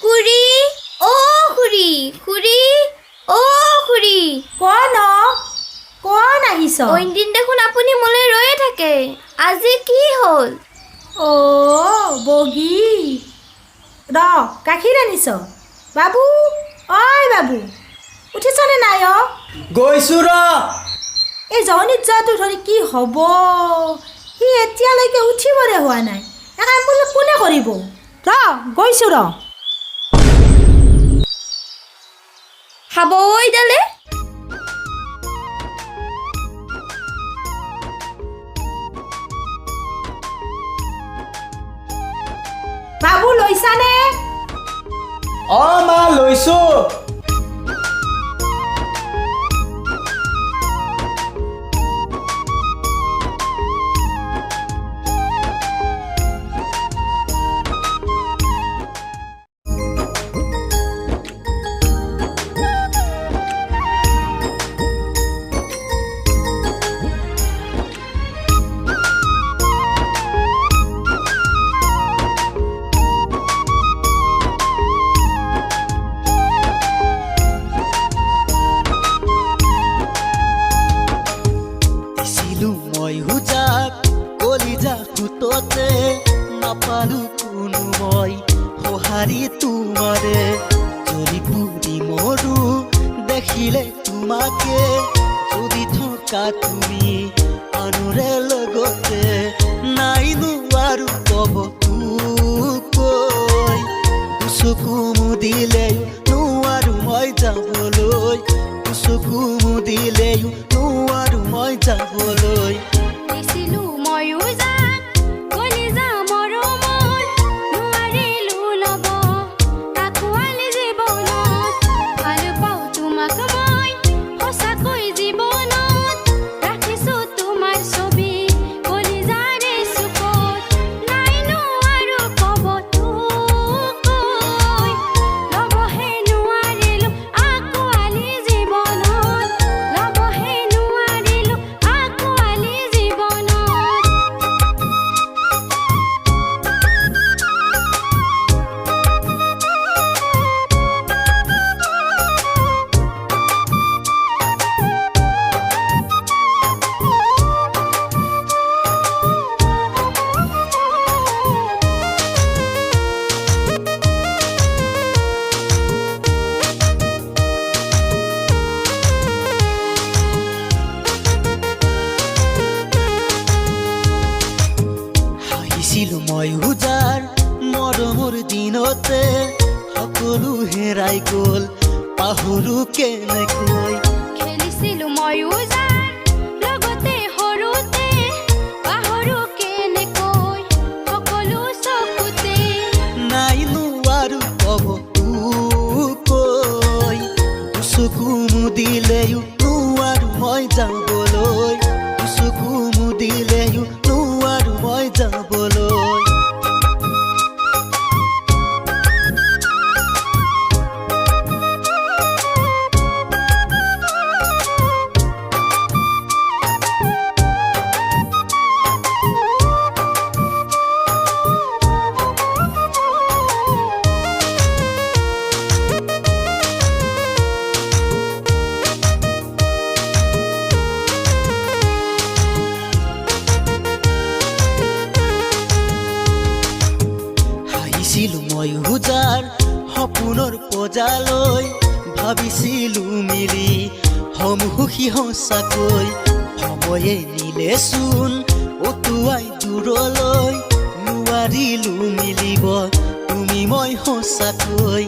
খুৰী অ খুৰী খুৰী অ খুৰী কোন আহিছ? অইনদিন দেখোন আপুনি মোলৈ ৰৈয়ে থাকে আজি কি হ'ল বগী গাখীৰ আনিছ? বাবু ঐ বাবু উঠিছনে নাই? গৈছো ৰ। এই জহনীত যোৱাটো ধৰি কি হ'ব? সি এতিয়ালৈকে উঠিবৰে হোৱা নাই। কাম বোলে কোনে কৰিব? গৈছো খাব এইডালে বাবু লৈছানে? মা লৈছো। ফুটতে নাপালো কোনো মই সঁহাৰি তোমাৰে যদি পুৰি মৰো দেখিলে তোমাকে যদি থকা তুমি আনৰে লগতে নাইনো আৰু কব তোকৈ চকু মুদিলেও নোৱাৰো মই যাবলৈ চকু মুদিলেও নোৱাৰো মই যাবলৈ মই উজাৰ মৰমৰ দিনতে সকলো হেৰাই গ'ল পাহৰো কেনেকৈ খেলিছিলো মই উজাৰ লগতে সৰুতে পাহৰো কেনেকৈ সকলো চকুতে নাইনো আৰু কব তোকৈ চকু মুদিলেও নোৱাৰো মই যাবলৈ চকু মুদিলেও নোৱাৰো মই যাবলৈ মই উজাৰ সপোনৰ পজালৈ ভাবিছিলো মিলি হম সুখী সঁচাকৈ সময়ে নিলেচোন অতুৱাই দূৰলৈ নোৱাৰিলো মিলিব তুমি মই সঁচাকৈ